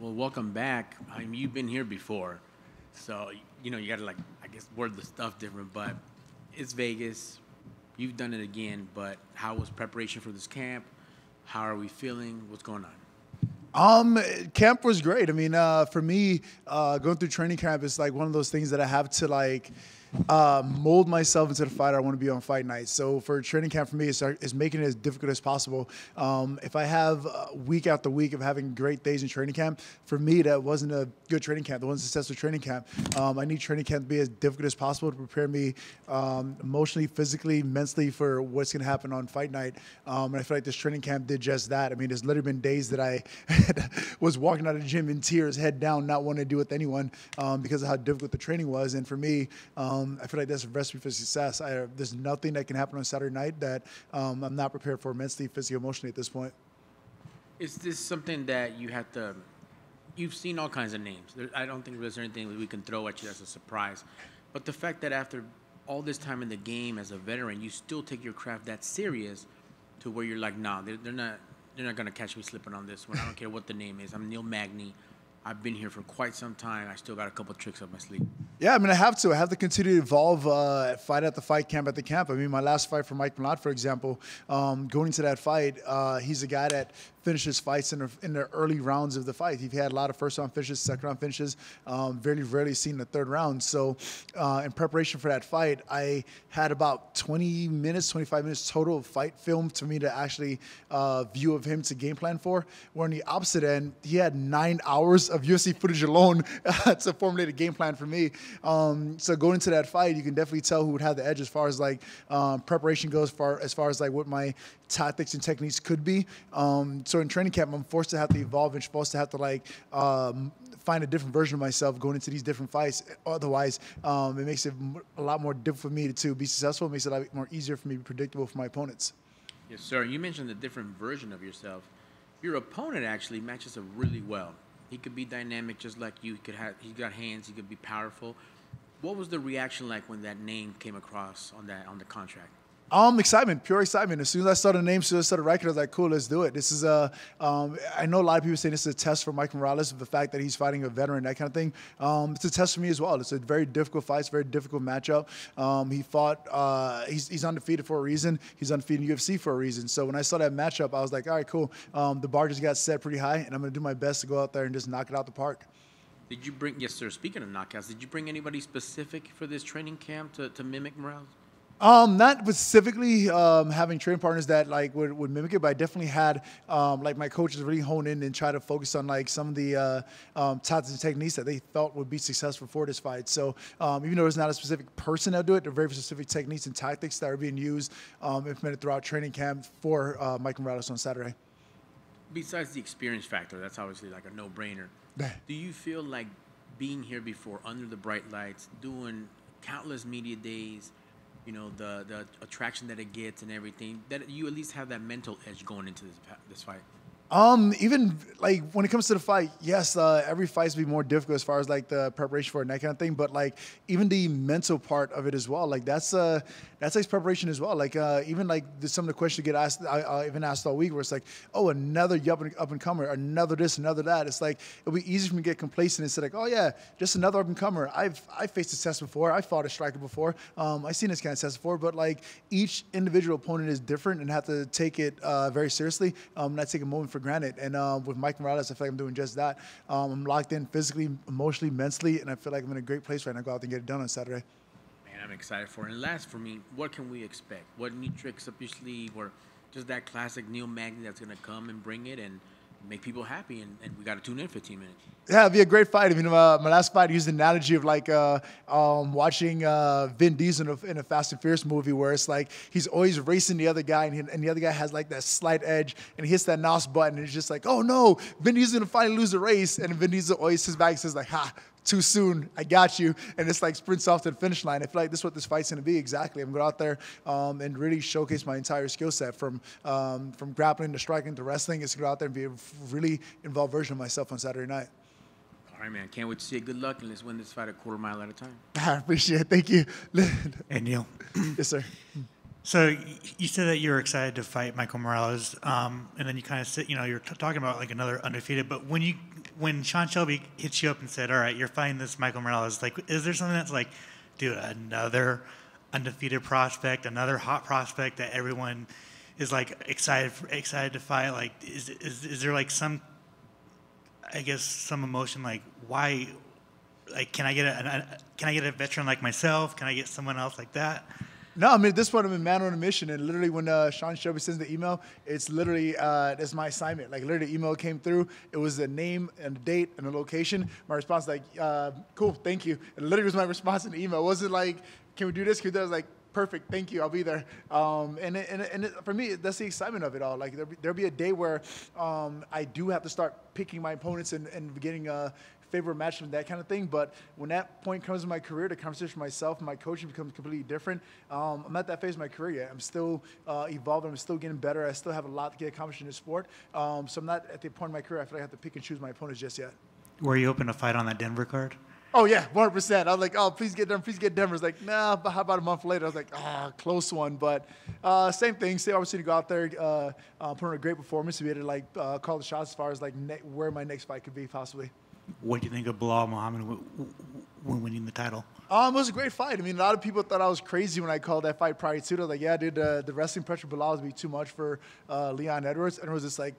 Well, welcome back. I mean, you've been here before, so you got to like, I guess, word the stuff different. But it's Vegas. You've done it again. But how was preparation for this camp? How are we feeling? What's going on? Camp was great. I mean, for me, going through training camp is like one of those things that I have to like mold myself into the fighter I want to be on fight night. So for training camp for me, it's making it as difficult as possible. If I have week after week of having great days in training camp, for me, that wasn't a good training camp. That wasn't a successful training camp. I need training camp to be as difficult as possible to prepare me emotionally, physically, mentally for what's going to happen on fight night. And I feel like this training camp did just that. I mean, there's literally been days that I was walking out of the gym in tears, head down, not wanting to do with anyone because of how difficult the training was. And for me, I feel like that's a recipe for success. There's nothing that can happen on Saturday night that I'm not prepared for mentally, physically, emotionally at this point. Is this something that you have to? You've seen all kinds of names. I don't think there's anything that we can throw at you as a surprise. But the fact that after all this time in the game as a veteran, you still take your craft that serious to where you're like, nah, they're not gonna catch me slipping on this one. I don't care what the name is. I'm Neil Magny. I've been here for quite some time. I still got a couple tricks up my sleeve. Yeah, I mean, I have to. I have to continue to evolve, fight at the fight, camp at the camp. I mean, my last fight for Mike Malott, for example, going into that fight, he's a guy that finishes fights in the early rounds of the fight. He had a lot of first-round finishes, second-round finishes, very rarely seen in the third round. So in preparation for that fight, I had about 20 minutes, 25 minutes total of fight film to me to actually view of him to game plan for. Where on the opposite end, he had 9 hours of UFC footage alone to formulate a game plan for me. So going into that fight, you can definitely tell who would have the edge as far as like preparation goes, as far as like what my tactics and techniques could be. So in training camp, I'm forced to have to evolve and supposed to have to like find a different version of myself going into these different fights. Otherwise, it makes it a lot more difficult for me to be successful. It makes it a lot more easier for me to be predictable for my opponents. Yes, sir. You mentioned a different version of yourself. Your opponent actually matches up really well. He could be dynamic just like you. He's got hands. He could be powerful. What was the reaction like when that name came across on the contract? Excitement, pure excitement. As soon as I saw the name, as soon as I saw the record, I was like, cool, let's do it. This is I know a lot of people say this is a test for Mike Morales of the fact that he's fighting a veteran, that kind of thing. It's a test for me as well. It's a very difficult fight. It's a very difficult matchup. He fought, he's undefeated for a reason. He's undefeated in UFC for a reason. So when I saw that matchup, I was like, all right, cool. The bar just got set pretty high, and I'm going to do my best to go out there and just knock it out the park. Did you bring, yes, sir, speaking of knockouts, did you bring anybody specific for this training camp to mimic Morales? Not specifically having training partners that like would mimic it, but I definitely had like my coaches really hone in and try to focus on like some of the tactics and techniques that they felt would be successful for this fight. So even though there's not a specific person that do it, there are very specific techniques and tactics that are being used, implemented throughout training camp for Mike Morales on Saturday. Besides the experience factor, that's obviously like a no-brainer. Do you feel like being here before, under the bright lights, doing countless media days, you know, the attraction that it gets and everything, that you at least have that mental edge going into this fight? Even like when it comes to the fight, yes, every fight's be more difficult as far as like the preparation for it and that kind of thing. But like even the mental part of it as well, like that's like preparation as well. Like even like some of the questions get asked, I even asked all week, where it's like, oh, another up and comer, another this, another that. It's like it'll be easy for me to get complacent and say like, oh yeah, just another up and comer. I've faced a test before. I fought a striker before. I've seen this kind of test before. But like each individual opponent is different and have to take it very seriously. Not take a moment for granted. And with Mike Morales, I feel like I'm doing just that. I'm locked in physically, emotionally, mentally, and I feel like I'm in a great place right now to go out and get it done on Saturday. Man, I'm excited for it. And last for me, what can we expect? What new tricks up your sleeve, or just that classic Neil Magny that's going to come and bring it and make people happy, and we got to tune in 15 minutes. Yeah, it'd be a great fight. I mean, my last fight used the analogy of like watching Vin Diesel in a Fast and Furious movie, where it's like he's always racing the other guy, and the other guy has like that slight edge, and he hits that NOS button, and it's just like, oh no, Vin Diesel's gonna finally lose the race, and Vin Diesel always sits back and says like, ha, too soon, I got you, and it's like sprints off to the finish line. I feel like this is what this fight's gonna be exactly. I'm going out there and really showcase my entire skill set from grappling to striking to wrestling. It's to go out there and be a really involved version of myself on Saturday night. All right, man. Can't wait to see it. Good luck, and let's win this fight a quarter mile at a time. I appreciate it. Thank you. Hey, Neil. Yes, sir. So you said that you're excited to fight Michael Morales, and then you kind of said, you're talking about like another undefeated. But when you when Sean Shelby hit you up and said, all right, you're fighting this Michael Morales, like, is there something that's like, dude, another undefeated prospect, another hot prospect that everyone is like excited to fight? Like, is there like some, I guess, some emotion, like, why, like, can I get a veteran like myself? Can I get someone else like that? No, I mean, at this point, I'm a man on a mission. And literally, when Sean Shelby sends the email, it's literally, that's my assignment. Like, literally, the email came through. It was a name and a date and a location. My response, like, cool, thank you. And literally was my response in the email. It wasn't like, can we do this? Can we do that? I was like, perfect, thank you, I'll be there. For me, that's the excitement of it all. Like, there'll be a day where I do have to start picking my opponents and getting favorite match and that kind of thing. But when that point comes in my career, the conversation with myself and my coaching becomes completely different. I'm not that phase of my career yet. I'm still evolving. I'm still getting better. I still have a lot to get accomplished in this sport. So I'm not at the point in my career I feel like I have to pick and choose my opponents just yet. Were you open to fight on that Denver card? Oh, yeah, 100%. I was like, oh, please get Denver, please get Denver. It's like, nah, but how about a month later? I was like, close one. But same thing, same opportunity to go out there, put on a great performance to be able to, like, call the shots as far as, like, where my next fight could be, possibly. What do you think of Bilal Muhammad when winning the title? It was a great fight. I mean, a lot of people thought I was crazy when I called that fight prior to it. I was like, yeah, dude, the wrestling pressure Bilal would be too much for Leon Edwards. And it was just like,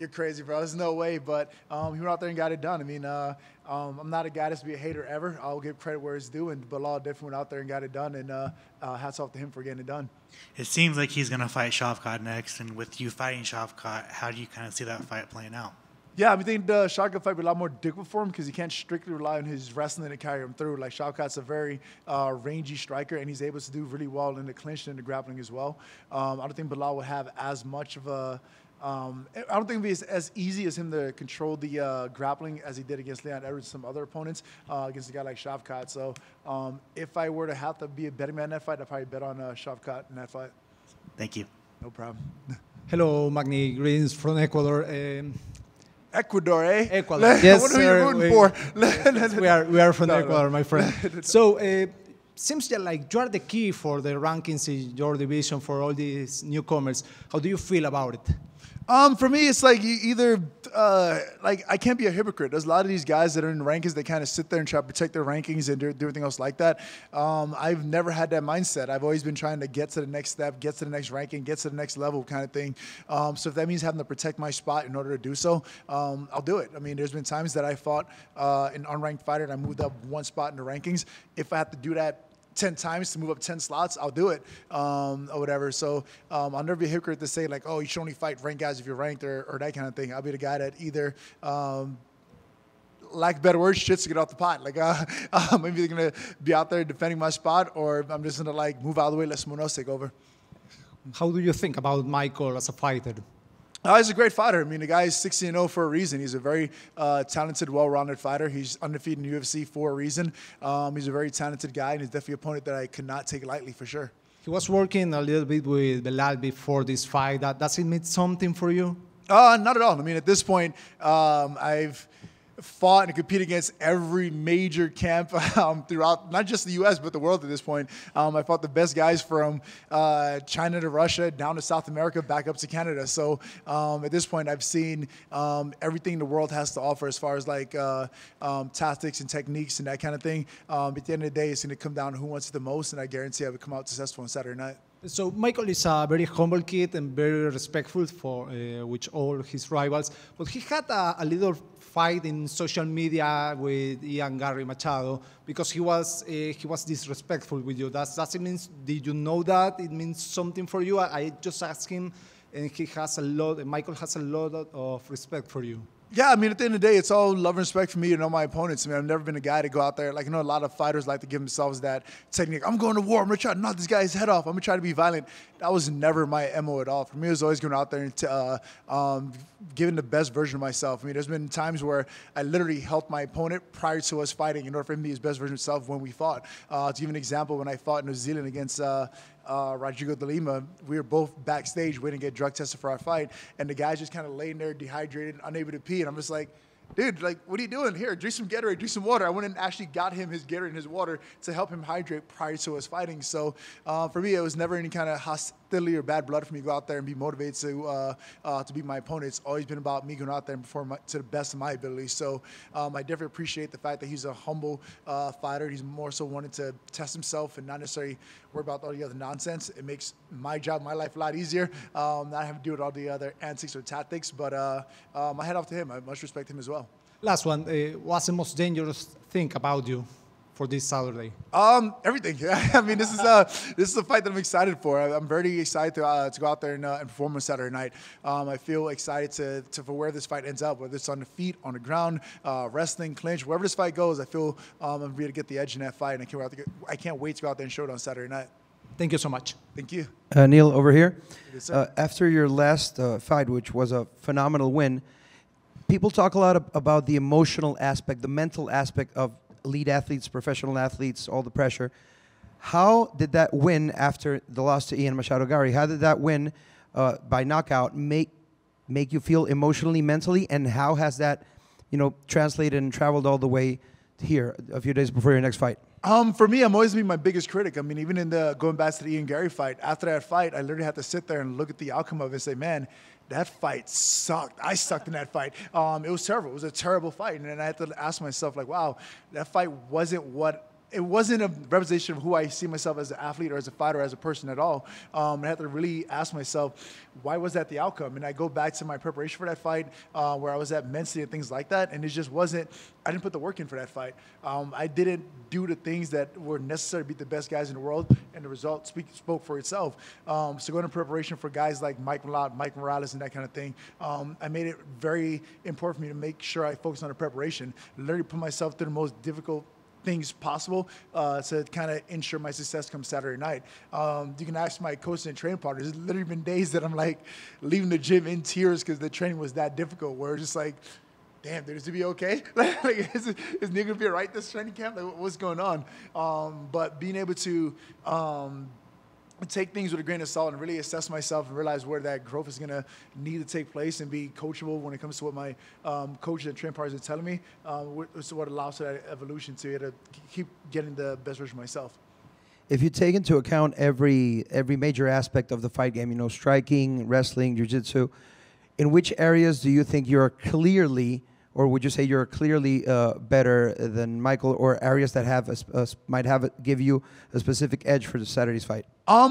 you're crazy, bro. There's no way. But he went out there and got it done. I mean, I'm not a guy that's to be a hater ever. I'll give credit where it's due. And Bilal definitely went out there and got it done. And hats off to him for getting it done. It seems like he's going to fight Shavkat next. And with you fighting Shavkat, how do you kind of see that fight playing out? Yeah, I think the Shavkat fight would be a lot more difficult for him because he can't strictly rely on his wrestling to carry him through. Like, Shavkat's a very rangy striker, and he's able to do really well in the clinch and the grappling as well. I don't think Bilal would have as much of a I don't think it would be as easy as him to control the grappling as he did against Leon Edwards and some other opponents against a guy like Shavkat. So if I were to have to be a betting man in that fight, I'd probably bet on Shavkat in that fight. Thank you. No problem. Hello, Magny. Greetings from Ecuador. Ecuador, eh? Ecuador. Yes, what are you rooting for? Yes, we are from Ecuador, my friend. So, seems like you are the key for the rankings in your division for all these newcomers. How do you feel about it? For me, it's like you either, like, I can't be a hypocrite. There's a lot of these guys that are in the rankings that kind of sit there and try to protect their rankings and do everything else like that. I've never had that mindset. I've always been trying to get to the next step, get to the next ranking, get to the next level kind of thing. So if that means having to protect my spot in order to do so, I'll do it. I mean, there's been times that I fought an unranked fighter and I moved up one spot in the rankings. If I have to do that 10 times to move up 10 slots, I'll do it, or whatever. So I'll never be a hypocrite to say, like, oh, you should only fight ranked guys if you're ranked or that kind of thing. I'll be the guy that either, lack of better words, shits to get off the pot. Like, maybe they're going to be out there defending my spot, or I'm just going to, like, move out of the way, let someone else take over. How do you think about Michael as a fighter? He's a great fighter. I mean, the guy is 16-0 for a reason. He's a very talented, well-rounded fighter. He's undefeated in UFC for a reason. He's a very talented guy, and he's definitely an opponent that I could not take lightly for sure. He was working a little bit with Bilal before this fight. Does it mean something for you? Not at all. I mean, at this point, I've fought and competed against every major camp throughout, not just the U.S., but the world at this point. I fought the best guys from China to Russia, down to South America, back up to Canada. So at this point, I've seen everything the world has to offer as far as, like, tactics and techniques and that kind of thing. At the end of the day, it's going to come down to who wants it the most, and I guarantee I would come out successful on Saturday night. So Michael is a very humble kid and very respectful for with all his rivals. But he had a little fight in social media with Ian Gary Machado because he was disrespectful with you. Does it mean? Did you know that it means something for you? I just asked him, and Michael has a lot of respect for you. Yeah, I mean, at the end of the day, it's all love and respect for me to know my opponents. I mean, I've never been a guy to go out there. Like, I know a lot of fighters like to give themselves that technique. I'm going to war. I'm going to try to knock this guy's head off. I'm going to try to be violent. That was never my MO at all. For me, it was always going out there and giving the best version of myself. I mean, there's been times where I literally helped my opponent prior to us fighting in order for him to be his best version of himself when we fought. To give an example, when I fought in New Zealand against Rodrigo de Lima, we were both backstage waiting to get drug tested for our fight, and the guy's just kind of laying there dehydrated, unable to pee, and I'm just like, dude, like, what are you doing? Here, drink some Gatorade, drink some water. I went and actually got him his Gatorade and his water to help him hydrate prior to us fighting. So for me, it was never any kind of hostility or bad blood for me to go out there and be motivated to beat my opponent. It's always been about me going out there and perform to the best of my ability. So I definitely appreciate the fact that he's a humble fighter. He's more so wanted to test himself and not necessarily worry about all the other nonsense. It makes my job, my life a lot easier, not having to deal with all the other antics or tactics. But my head off to him. I much respect him as well. Last one. What's the most dangerous thing about you for this Saturday? Everything. I mean, this is a fight that I'm excited for. I'm very excited to go out there and perform on Saturday night. I feel excited for where this fight ends up, whether it's on the feet, on the ground, wrestling, clinch, wherever this fight goes. I feel I'm going to be able to get the edge in that fight, and I can't wait to go out there and show it on Saturday night. Thank you so much. Thank you. Neil, over here. Yes, sir. After your last fight, which was a phenomenal win, people talk a lot about the emotional aspect, the mental aspect of elite athletes, professional athletes, all the pressure. How did that win after the loss to Ian Machado Gary? How did that win by knockout make you feel emotionally, mentally, and how has that, translated and traveled all the way here a few days before your next fight? For me, I'm always been my biggest critic. I mean, even in going back to the Ian Gary fight, after that fight, I literally had to sit there and look at the outcome of it and say, man, that fight sucked. I sucked in that fight. It was terrible. It was a terrible fight. And then I had to ask myself, like, wow, that fight it wasn't a representation of who I see myself as an athlete or as a fighter or as a person at all. I had to really ask myself, why was that the outcome? And I go back to my preparation for that fight, where I was at mentally and things like that, and it just wasn't, I didn't put the work in for that fight. I didn't do the things that were necessary to beat the best guys in the world, and the result spoke for itself. So going to preparation for guys like Mike Morales and that kind of thing, I made it very important for me to make sure I focus on the preparation, literally put myself through the most difficult things possible to kind of ensure my success come Saturday night. You can ask my coach and training partners. There's literally been days that I'm like leaving the gym in tears because the training was that difficult, where it's just like, damn, dude, is it be okay? Like, is Neil gonna be all right this training camp? Like, what's going on? But being able to take things with a grain of salt and really assess myself and realize where that growth is going to need to take place and be coachable when it comes to what my coaches and training partners are telling me. It's what allows for that evolution to keep getting the best version of myself. If you take into account every major aspect of the fight game, striking, wrestling, jiu-jitsu, in which areas do you think you're clearly, or would you say you're clearly better than Michael, or areas that might give you a specific edge for the Saturday's fight?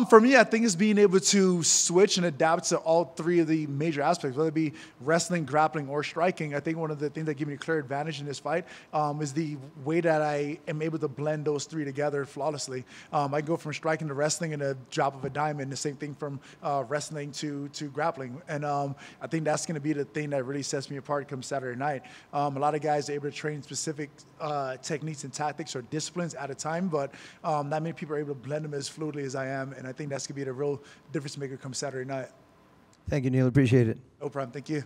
For me, I think it's being able to switch and adapt to all three of the major aspects, whether it be wrestling, grappling, or striking. I think one of the things that give me a clear advantage in this fight is the way that I am able to blend those three together flawlessly. I can go from striking to wrestling in a drop of a dime, and the same thing from wrestling to grappling. And I think that's going to be the thing that really sets me apart come Saturday night. A lot of guys are able to train specific techniques and tactics or disciplines at a time, but not many people are able to blend them as fluidly as I am. And I think that's going to be the real difference maker come Saturday night. Thank you, Neil. Appreciate it. No problem. Thank you.